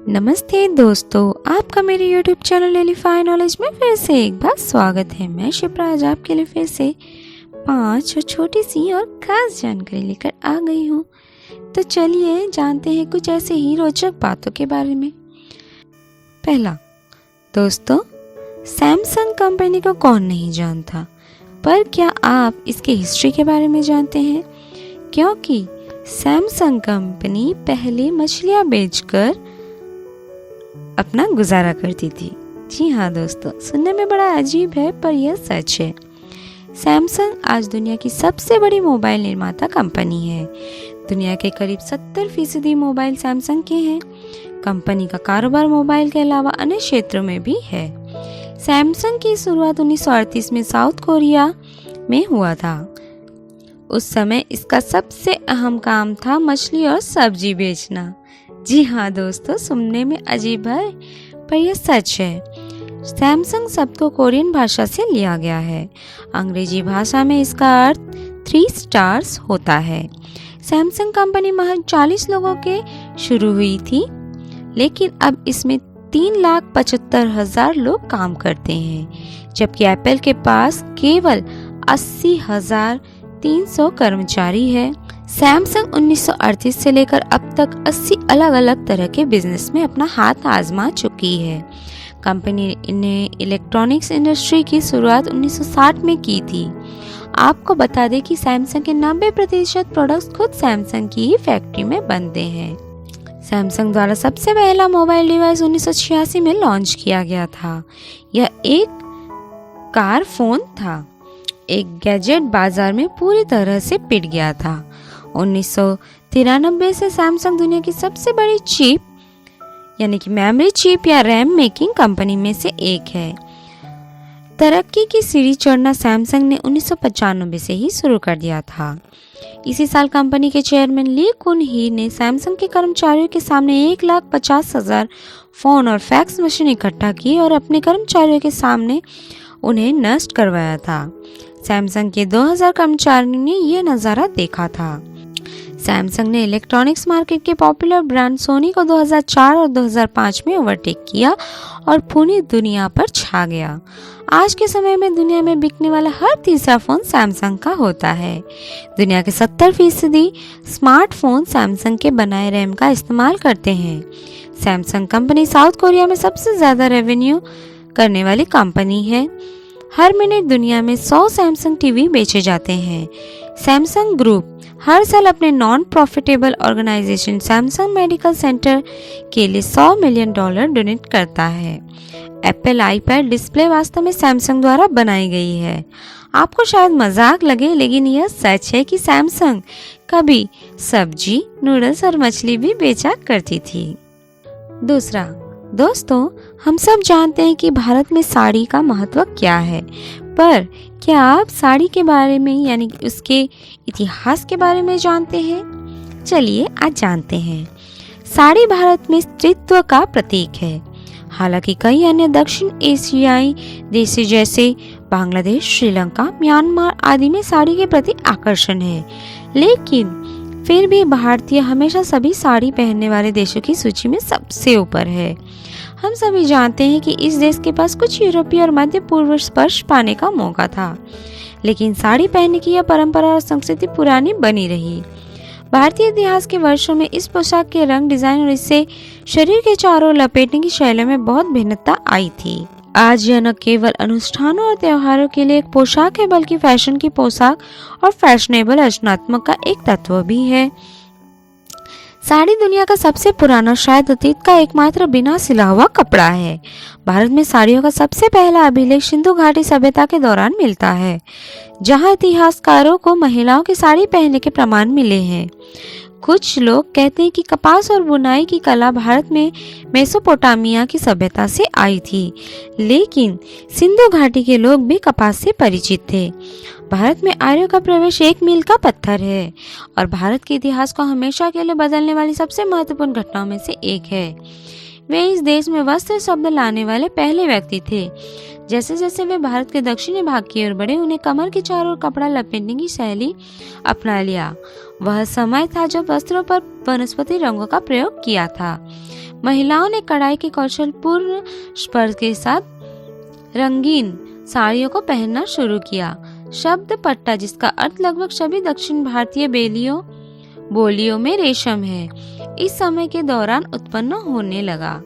नमस्ते दोस्तों, आपका मेरे YouTube चैनल एलिफाई नॉलेज में फिर से एक बार स्वागत है। मैं शिप्रा आज आपके लिए फिर से 5 छोटी सी और खास जानकारी लेकर आ गई हूँ। तो चलिए जानते हैं कुछ ऐसे ही रोचक बातों के बारे में। पहला, दोस्तों, सैमसंग कंपनी को कौन नहीं जानता, पर क्या आप इसके हिस्ट्री के बारे में जानते हैं? क्योंकि सैमसंग कंपनी पहले मछलियाँ बेचकर अपना गुजारा करती थी। जी हाँ दोस्तों, सुनने में बड़ा अजीब है पर यह सच है। सैमसंग आज दुनिया की सबसे बड़ी मोबाइल निर्माता कंपनी है। दुनिया के करीब 70% मोबाइल सैमसंग के हैं। कंपनी का कारोबार मोबाइल के अलावा अन्य क्षेत्रों में भी है। सैमसंग की शुरुआत 1938 में साउथ कोरिया में हुआ था। उस समय इसका सबसे अहम काम था मछली और सब्जी बेचना। जी हाँ दोस्तों, सुनने में अजीब है पर यह सच है। सैमसंग शब्द को कोरियन भाषा से लिया गया है। अंग्रेजी भाषा में इसका अर्थ 3 स्टार्स होता है। सैमसंग कंपनी महज 40 लोगों के शुरू हुई थी, लेकिन अब इसमें 3,75,000 लोग काम करते हैं, जबकि एप्पल के पास केवल 80,300 कर्मचारी है। सैमसंग 1938 से लेकर अब तक 80 अलग अलग तरह के बिजनेस में अपना हाथ आजमा चुकी है। कंपनी ने इलेक्ट्रॉनिक्स इंडस्ट्री की शुरुआत 1960 में की थी। आपको बता दें कि सैमसंग के 90% प्रोडक्ट्स खुद सैमसंग की ही फैक्ट्री में बनते हैं। सैमसंग द्वारा सबसे पहला मोबाइल डिवाइस 1986 में लॉन्च किया गया था। यह एक कार फोन था। एक गैजेट बाजार में पूरी तरह से पिट गया था। 1993 से सैमसंग दुनिया की सबसे बड़ी चिप यानी कि मेमोरी चिप या रैम मेकिंग कंपनी में से एक है। तरक्की की सीढ़ी चढ़ना सैमसंग ने 1995 से ही शुरू कर दिया था। इसी साल कंपनी के चेयरमैन ली कुन ही ने सैमसंग के कर्मचारियों के सामने 1,50,000 फोन और फैक्स मशीन इकट्ठा की और अपने कर्मचारियों के सामने उन्हें नष्ट करवाया था। सैमसंग के 2000 कर्मचारियों ने यह नज़ारा देखा था। सैमसंग ने इलेक्ट्रॉनिक्स मार्केट के पॉपुलर ब्रांड सोनी को 2004 और 2005 में ओवरटेक किया और पूरी दुनिया पर छा गया। आज के समय में दुनिया में बिकने वाला हर तीसरा फोन सैमसंग का होता है। दुनिया के 70% स्मार्टफोन सैमसंग के बनाए रैम का इस्तेमाल करते हैं। सैमसंग कंपनी साउथ कोरिया में सबसे ज्यादा रेवेन्यू करने वाली कंपनी है। हर मिनट दुनिया में 100 सैमसंग टीवी बेचे जाते हैं। सैमसंग ग्रुप हर साल अपने non profitable organisation Samsung medical centre के लिए $100 मिलियन डोनेट करता है। एप्पल आईपैड डिस्प्ले वास्तव में सैमसंग द्वारा बनाई गई है। आपको शायद मजाक लगे, लेकिन यह सच है कि सैमसंग कभी सब्जी, नूडल्स और मछली भी बेचा करती थी। दूसरा, दोस्तों, हम सब जानते हैं कि भारत में साड़ी का महत्व क्या है, पर क्या आप साड़ी के बारे में यानी कि उसके इतिहास के बारे में जानते हैं? चलिए आज जानते हैं। साड़ी भारत में स्त्रीत्व का प्रतीक है। हालांकि कई अन्य दक्षिण एशियाई देश जैसे बांग्लादेश, श्रीलंका, म्यांमार आदि में साड़ी के प्रति आकर्षण है, लेकिन फिर भी भारतीय हमेशा सभी साड़ी पहनने वाले देशों की सूची में सबसे ऊपर है। हम सभी जानते हैं कि इस देश के पास कुछ यूरोपीय और मध्य पूर्व स्पर्श पाने का मौका था, लेकिन साड़ी पहनने की यह परंपरा और संस्कृति पुरानी बनी रही। भारतीय इतिहास के वर्षों में इस पोशाक के रंग, डिजाइन और इससे शरीर के चारों ओर लपेटने की शैली में बहुत भिन्नता आई थी। आज यह न केवल अनुष्ठानों और त्योहारों के लिए एक पोशाक है, बल्कि फैशन की पोशाक और फैशनेबल रचनात्मक का एक तत्व भी है। साड़ी दुनिया का सबसे पुराना, शायद अतीत का एकमात्र बिना सिला हुआ कपड़ा है। भारत में साड़ियों का सबसे पहला अभिलेख सिंधु घाटी सभ्यता के दौरान मिलता है, जहां इतिहासकारों को महिलाओं की साड़ी पहनने के प्रमाण मिले हैं। कुछ लोग कहते हैं कि कपास और बुनाई की कला भारत में मेसोपोटामिया की सभ्यता से आई थी, लेकिन सिंधु घाटी के लोग भी कपास से परिचित थे। भारत में आर्यों का प्रवेश एक मील का पत्थर है और भारत के इतिहास को हमेशा के लिए बदलने वाली सबसे महत्वपूर्ण घटनाओं में से एक है। वे इस देश में वस्त्र शब्द लाने वाले पहले व्यक्ति थे। जैसे जैसे वे भारत के दक्षिणी भाग की ओर बढ़े, उन्हें कमर के चारों ओर कपड़ा लपेटने की शैली अपना लिया। वह समय था जब वस्त्रों पर वनस्पति रंगों का प्रयोग किया था। महिलाओं ने कढ़ाई के कौशलपूर्ण स्पर्श के साथ रंगीन साड़ियों को पहनना शुरू किया। शब्द पट्टा, जिसका अर्थ लगभग सभी दक्षिण भारतीय बोलियों में रेशम है, इस समय के दौरान उत्पन्न होने लगा।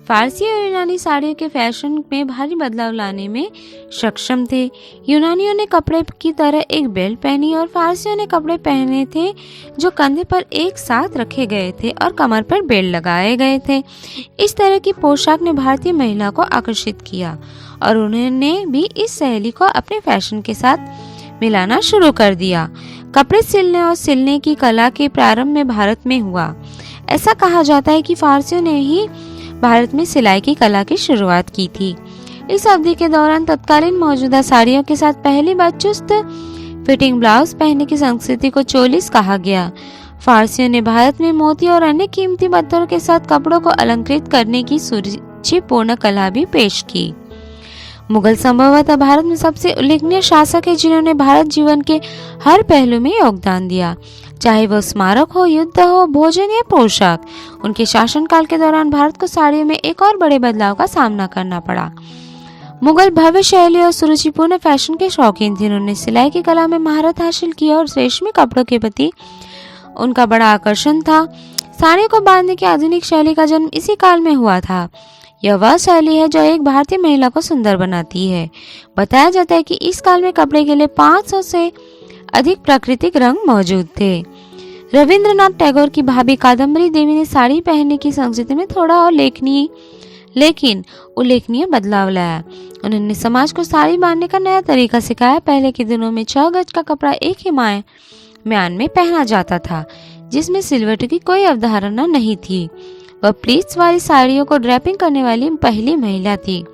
फारसी और यूनानी साड़ियों के फैशन में भारी बदलाव लाने में सक्षम थे। यूनानियों ने कपड़े की तरह एक बेल्ट पहनी और फारसियों ने कपड़े पहने थे जो कंधे पर एक साथ रखे गए थे और कमर पर बेल्ट लगाए गए थे। इस तरह की पोशाक ने भारतीय महिला को आकर्षित किया और उन्होंने भी इस शैली को अपने फैशन के साथ मिलाना शुरू कर दिया। कपड़े सिलने और सिलने की कला के प्रारंभ में भारत में हुआ। ऐसा कहा जाता है कि फारसियों ने ही भारत में सिलाई की कला की शुरुआत की थी। इस अवधि के दौरान तत्कालीन मौजूदा साड़ियों के साथ पहली बार चुस्त फिटिंग ब्लाउज पहनने की संस्कृति को चोलिस कहा गया। फारसियों ने भारत में मोती और अन्य कीमती पत्थरों के साथ कपड़ों को अलंकृत करने की सुरुचिपूर्ण कला भी पेश की। मुगल संभवतः भारत में सबसे उल्लेखनीय शासक है जिन्होंने भारत जीवन के हर पहलू में योगदान दिया, चाहे वह स्मारक हो, युद्ध हो, भोजन या पोशाक। उनके शासनकाल के दौरान भारत को साड़ियों में एक और बड़े बदलाव का सामना करना पड़ा। मुगल भव्य शैली और सुरुचिपूर्ण फैशन के शौकीन थे। उन्होंने सिलाई की कला में महारत हासिल की और रेशमी कपड़ों के प्रति उनका बड़ा आकर्षण था। साड़ियों को बांधने की आधुनिक शैली का जन्म इसी काल में हुआ था। यह वह शैली है जो एक भारतीय महिला को सुंदर बनाती है। बताया जाता है कि इस काल में कपड़े के लिए 500 से अधिक प्राकृतिक रंग मौजूद थे। रविंद्रनाथ टैगोर की भाभी कादम्बरी देवी ने साड़ी पहनने की संस्कृति में थोड़ा और लेकिन उल्लेखनीय बदलाव लाया। उन्होंने समाज को साड़ी बांधने का नया तरीका सिखाया। पहले के दिनों में 6 गज का कपड़ा एक ही म्यान में पहना जाता था, जिसमें सिलवट की कोई अवधारणा नहीं थी। वह प्लीट्स वाली साड़ियों को ड्रैपिंग करने वाली पहली महिला थी।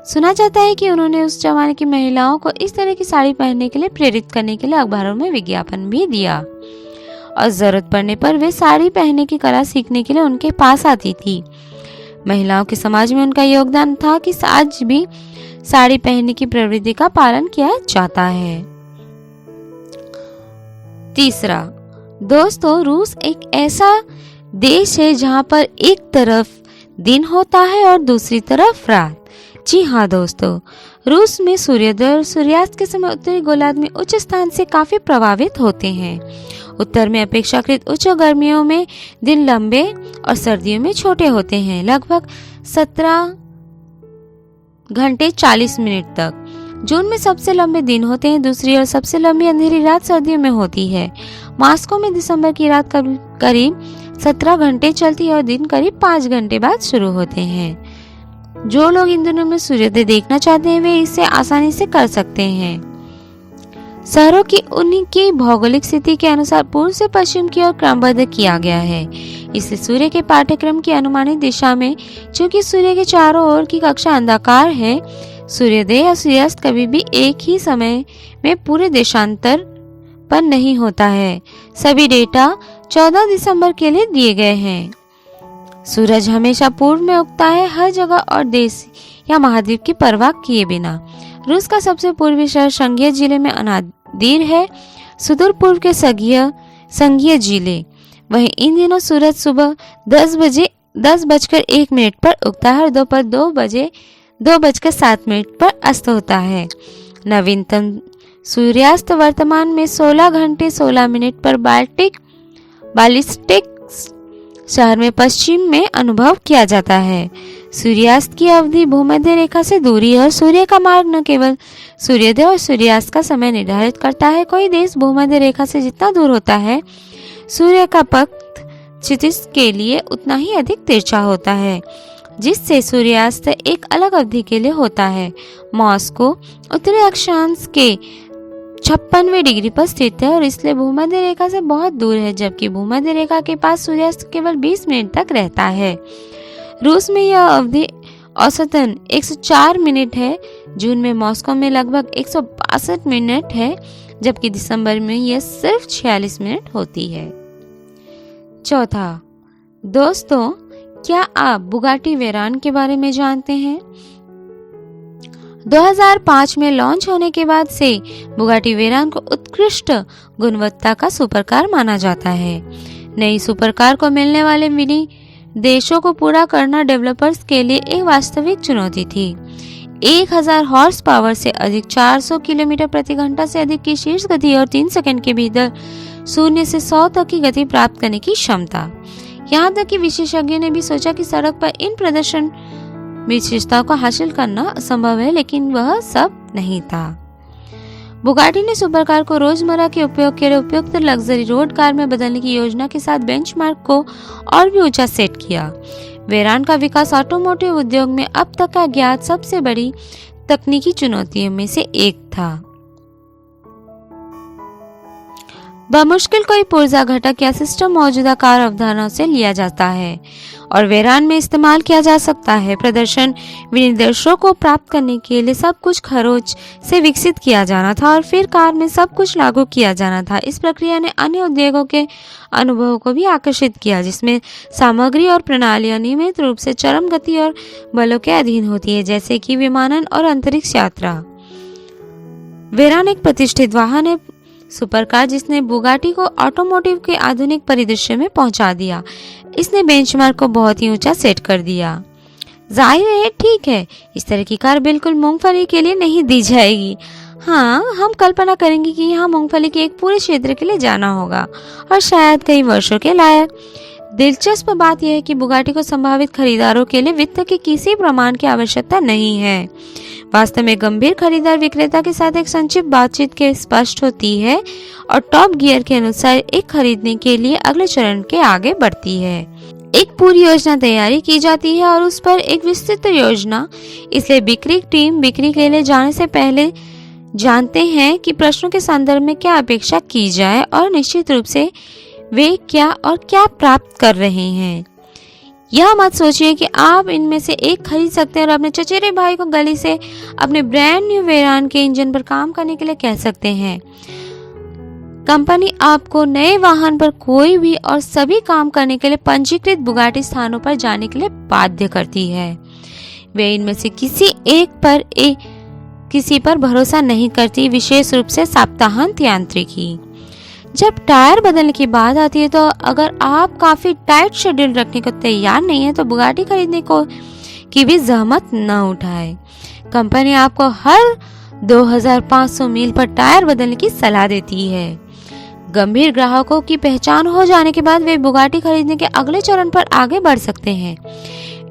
सुना जाता है कि उन्होंने उस जमाने की महिलाओं को इस तरह की साड़ी पहनने के लिए प्रेरित करने के लिए अखबारों में विज्ञापन भी दिया और जरूरत पड़ने पर वे साड़ी पहनने की कला सीखने के लिए उनके पास आती थी। महिलाओं के समाज में उनका योगदान था कि आज भी साड़ी पहनने की प्रवृत्ति का पालन किया जाता है। तीसरा, दोस्तों, रूस एक ऐसा देश है जहां पर एक तरफ दिन होता है और दूसरी तरफ रात। जी हाँ दोस्तों, रूस में सूर्योदय और सूर्यास्त के समय उत्तरी गोलार्ध में उच्च स्थान से काफी प्रभावित होते हैं। उत्तर में अपेक्षाकृत उच्च गर्मियों में दिन लंबे और सर्दियों में छोटे होते हैं, लगभग 17 घंटे 40 मिनट तक। जून में सबसे लंबे दिन होते हैं। दूसरी ओर सबसे लंबी अंधेरी रात सर्दियों में होती है। मॉस्को में दिसंबर की रात करीब 17 घंटे चलती है और दिन करीब 5 घंटे बाद शुरू होते हैं। जो लोग इन दिनों में सूर्योदय देखना चाहते हैं वे इसे आसानी से कर सकते हैं। शहरों की उनकी भौगोलिक स्थिति के अनुसार पूर्व से पश्चिम की ओर क्रमबद्ध किया गया है। इसलिए सूर्य के पाठ्यक्रम की अनुमानित दिशा में, चूंकि सूर्य के चारों ओर की कक्षा अंडाकार है, सूर्योदय या सूर्यास्त कभी भी एक ही समय में पूरे देशांतर पर नहीं होता है। सभी डेटा 14 दिसंबर के लिए दिए गए हैं। सूरज हमेशा पूर्व में उगता है, हर जगह और देश या महाद्वीप की परवाह किए बिना। रूस का सबसे पूर्वी शहर संघीय जिले में अनादिर है, सुदूर पूर्व के संघीय जिले। वहीं इन दिनों सूरज सुबह 10:01 पर उगता है और दोपहर 2:07 पर अस्त होता है। नवीनतम सूर्यास्त वर्तमान में 16 घंटे 16 मिनट पर बाल्टिक शहर में पश्चिम में अनुभव किया जाता है। सूर्यास्त की अवधि भूमध्य रेखा से दूरी और सूर्य का मार्ग न केवल सूर्योदय और सूर्यास्त का समय निर्धारित करता है। कोई देश भूमध्य रेखा से जितना दूर होता है, सूर्य का पथ क्षितिज के लिए उतना ही अधिक तिरछा होता है, जिससे सूर्यास्त एक अलग अवधि के लिए होता है। मॉस्को उत्तरी अक्षांश के 56वें डिग्री पर स्थित है और इसलिए भूमध्य रेखा से बहुत दूर है, जबकि भूमध्य रेखा के पास सूर्यास्त केवल 20 मिनट तक रहता है। रूस में यह अवधि औसतन 104 मिनट है। जून में मॉस्को में लगभग 162 मिनट है, जबकि दिसंबर में यह सिर्फ 46 मिनट होती है। चौथा, दोस्तों, क्या आप बुगाटी वेरान के बारे में जानते हैं? 2005 में लॉन्च होने के बाद से बुगाटी वेरान को उत्कृष्ट गुणवत्ता का सुपरकार माना जाता है। नई सुपरकार को मिलने वाले मिनी देशों को पूरा करना डेवलपर्स के लिए एक वास्तविक चुनौती थी। 1000 हॉर्स पावर से अधिक, 400 किलोमीटर प्रति घंटा से अधिक की शीर्ष गति और 3 सेकंड के भीतर 0 से 100 तक की गति प्राप्त करने की क्षमता। यहाँ तक कि विशेषज्ञों ने भी सोचा कि सड़क पर इन प्रदर्शन विशेषताओं को हासिल करना असंभव है, लेकिन वह सब नहीं था। बुगाटी ने सुपरकार को रोजमर्रा के उपयोग के लिए उपयुक्त लग्जरी रोड कार में बदलने की योजना के साथ बेंचमार्क को और भी ऊंचा सेट किया। वेरान का विकास ऑटोमोटिव उद्योग में अब तक का ज्ञात सबसे बड़ी तकनीकी चुनौतियों में से एक था। बमुश्किल कोई पुर्जा घटक या सिस्टम मौजूदा कार अवधारणा से लिया जाता है और वेरान में इस्तेमाल किया जा सकता है। प्रदर्शन विनिर्देशों को प्राप्त करने के लिए सब कुछ खरोच से विकसित किया जाना था और फिर कार में सब कुछ लागू किया जाना था। इस प्रक्रिया ने अन्य उद्योगों के अनुभवों को भी आकर्षित किया, जिसमें सामग्री और प्रणालियां नियमित रूप से चरम गति और बलों के अधीन होती है, जैसे कि विमानन और अंतरिक्ष यात्रा। वेरान एक प्रतिष्ठित वाहन है, सुपरकार जिसने बुगाटी को ऑटोमोटिव के आधुनिक परिदृश्य में पहुंचा दिया। इसने बेंचमार्क को बहुत ही ऊंचा सेट कर दिया। जाहिर है, ठीक है, इस तरह की कार बिल्कुल मूंगफली के लिए नहीं दी जाएगी। हाँ, हम कल्पना करेंगे कि यहाँ मूंगफली के एक पूरे क्षेत्र के लिए जाना होगा और शायद कई वर्षों के लायक। दिलचस्प बात यह है कि बुगाटी को संभावित खरीदारों के लिए वित्त के किसी प्रमाण की आवश्यकता नहीं है। वास्तव में गंभीर खरीदार विक्रेता के साथ एक संक्षिप्त बातचीत के स्पष्ट होती है और टॉप गियर के अनुसार एक खरीदने के लिए अगले चरण के आगे बढ़ती है। एक पूरी योजना तैयारी की जाती है और उस पर एक विस्तृत योजना। इसलिए बिक्री टीम बिक्री के लिए जाने से पहले जानते हैं कि प्रश्नों के संदर्भ में क्या अपेक्षा की जाए और निश्चित रूप से वे क्या और क्या प्राप्त कर रहे हैं। यह मत सोचिए कि आप इनमें से एक खरीद सकते हैं और अपने चचेरे भाई को गली से अपने ब्रांड न्यू वेरान के इंजन पर काम करने के लिए कह सकते हैं। कंपनी आपको नए वाहन पर कोई भी और सभी काम करने के लिए पंजीकृत बुगाटी स्थानों पर जाने के लिए बाध्य करती है। वे इनमें से किसी पर भरोसा नहीं करती, विशेष रूप से सप्ताहांत यांत्रिकी। जब टायर बदलने की बात आती है तो अगर आप काफी टाइट शेड्यूल रखने को तैयार नहीं है तो बुगाटी खरीदने को की भी जहमत न उठाए। कंपनी आपको हर 2500 मील पर टायर बदलने की सलाह देती है। गंभीर ग्राहकों की पहचान हो जाने के बाद वे बुगाटी खरीदने के अगले चरण पर आगे बढ़ सकते हैं।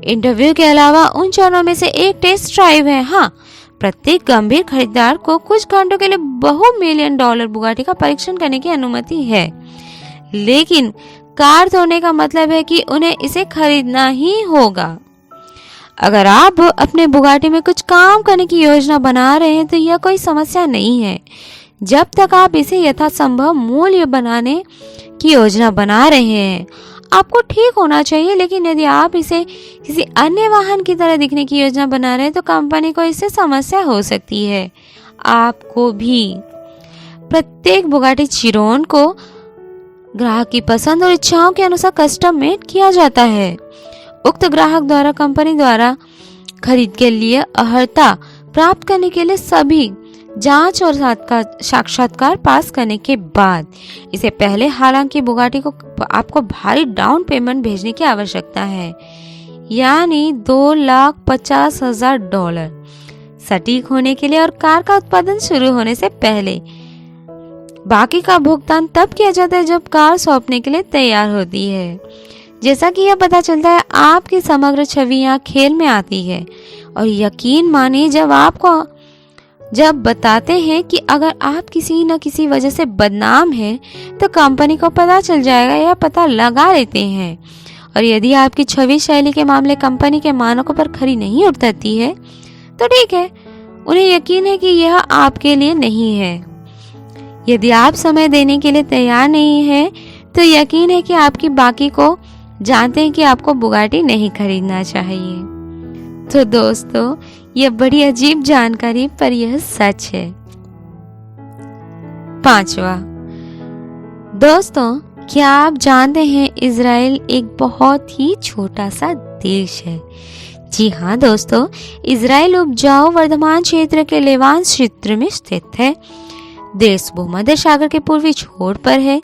इंटरव्यू के अलावा उन चरणों में से एक टेस्ट ड्राइव है। हाँ, प्रत्येक गंभीर खरीदार को कुछ घंटों के लिए $1 मिलियन बुगाटी का परीक्षण करने की अनुमति है, लेकिन कार धोने का मतलब है कि उन्हें इसे खरीदना ही होगा। अगर आप अपने बुगाटी में कुछ काम करने की योजना बना रहे हैं तो यह कोई समस्या नहीं है, जब तक आप इसे यथासंभव मूल्य बनाने की योजना बना रहे हैं। आपको ठीक होना चाहिए, लेकिन यदि आप इसे किसी अन्य वाहन की तरह दिखने की योजना बना रहे हैं तो कंपनी को इससे समस्या हो सकती है। आपको भी। प्रत्येक बुगाटी चिरोन को ग्राहक की पसंद और इच्छाओं के अनुसार कस्टम मेड किया जाता है। उक्त ग्राहक द्वारा कंपनी द्वारा खरीद के लिए अर्हता प्राप्त करने के लिए सभी जांच और साक्षात्कार पास करने के बाद इसे पहले, हालांकि बुगाटी को आपको भारी डाउन पेमेंट भेजने की आवश्यकता है, यानी $2,50,000 सटीक होने के लिए और कार का उत्पादन शुरू होने से पहले। बाकी का भुगतान तब किया जाता है जब कार सौंपने के लिए तैयार होती है। जैसा कि यह पता चलता है, आपकी समग्र छवि यहाँ खेल में आती है और यकीन मानिए जब बताते हैं कि अगर आप किसी न किसी वजह से बदनाम हैं तो कंपनी को पता चल जाएगा या पता लगा लेते हैं, और यदि आपकी छवि शैली के मामले कंपनी के मानकों पर खरी नहीं उतरती है तो ठीक है, उन्हें यकीन है कि यह आपके लिए नहीं है। यदि आप समय देने के लिए तैयार नहीं है तो यकीन है कि आपकी बाकी को जानते हैं कि आपको बुगाटी नहीं खरीदना चाहिए। तो दोस्तों, यह बड़ी अजीब जानकारी पर यह सच है। 5वां, दोस्तों, क्या आप जानते हैं इजराइल एक बहुत ही छोटा सा देश है। जी हाँ दोस्तों, इजराइल उपजाऊ वर्धमान क्षेत्र के लेवांत क्षेत्र में स्थित है। देश भूमध्य सागर के पूर्वी छोर पर है।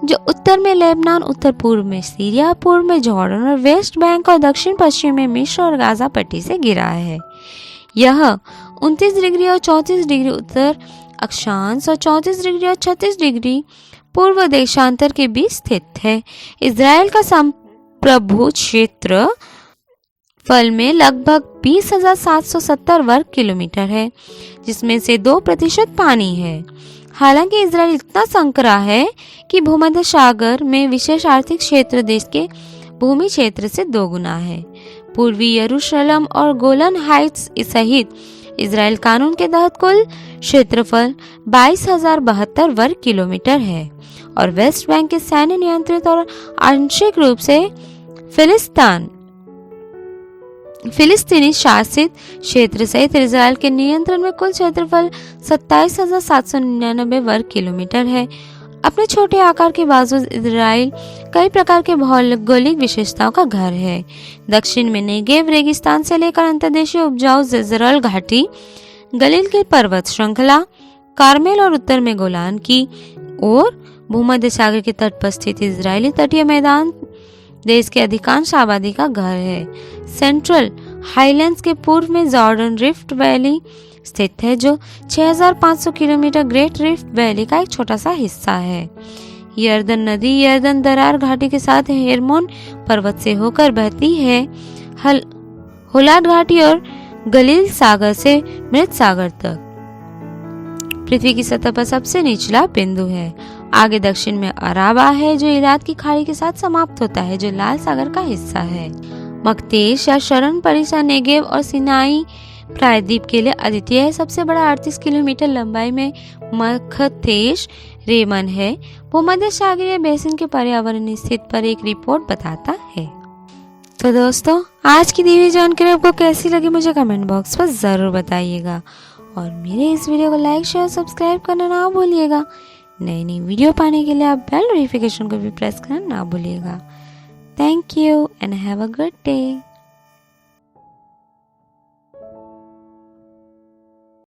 जो उत्तर में लेबनान, उत्तर पूर्व में सीरिया, पूर्व में जॉर्डन और वेस्ट बैंक और दक्षिण पश्चिम में मिस्र और गाजा पट्टी से घिरा है। यह 29 डिग्री और 34 डिग्री उत्तर अक्षांश और 34 डिग्री और 36 डिग्री पूर्व देशांतर के बीच स्थित है। इजराइल का संप्रभु क्षेत्र फल में लगभग 20,770 वर्ग किलोमीटर है, जिसमें से 2% पानी है। हालांकि इजराइल इतना संकरा है कि भूमध्य सागर में विशेष आर्थिक क्षेत्र देश के भूमि क्षेत्र से 2 गुना है। पूर्वी यरूशलेम और गोलन हाइट्स सहित इजराइल कानून के तहत कुल क्षेत्रफल 22,072 वर्ग किलोमीटर है और वेस्ट बैंक के सैन्य नियंत्रित और आंशिक रूप से फिलिस्तीनी शासित क्षेत्र सहित इजराइल के नियंत्रण में कुल क्षेत्रफल 27,799 वर्ग किलोमीटर है। अपने छोटे आकार के बावजूद इजराइल कई प्रकार के भौगोलिक विशेषताओं का घर है। दक्षिण में नेगेव रेगिस्तान से लेकर अंतर्देशीय उपजाऊ जज़रल घाटी, गलील की पर्वत श्रृंखला, कार्मेल और उत्तर में गोलान की और भूमध्य सागर के तट पर स्थित इजरायली तटीय मैदान देश के अधिकांश आबादी का घर है। सेंट्रल हाईलैंड्स के पूर्व में जॉर्डन रिफ्ट वैली स्थित है, जो 6,500 किलोमीटर ग्रेट रिफ्ट वैली का एक छोटा सा हिस्सा है। यर्दन नदी यर्दन दरार घाटी के साथ हेरमोन पर्वत से होकर बहती है। होलाद घाटी और गलील सागर से मृत सागर तक पृथ्वी की सतह पर सबसे निचला बिंदु है। आगे दक्षिण में अराबा है, जो इराक की खाड़ी के साथ समाप्त होता है, जो लाल सागर का हिस्सा है। मकतेश या शरण परिसर नेगेव और सिनाई प्रायद्वीप के लिए अद्वितीय है। सबसे बड़ा 38 किलोमीटर लंबाई में मकतेश रेमन है। भूमध्य सागरीय बेसिन के पर्यावरणीय स्थिति पर एक रिपोर्ट बताता है। तो दोस्तों, आज की दी हुई जानकारी आपको कैसी लगी मुझे कमेंट बॉक्स पर जरूर बताइएगा और मेरे इस वीडियो को लाइक शेयर सब्सक्राइब करना ना भूलिएगा। नई नई वीडियो पाने के लिए आप बेल नोटिफिकेशन को भी प्रेस करना ना भूलिएगा। Thank you and have a good day.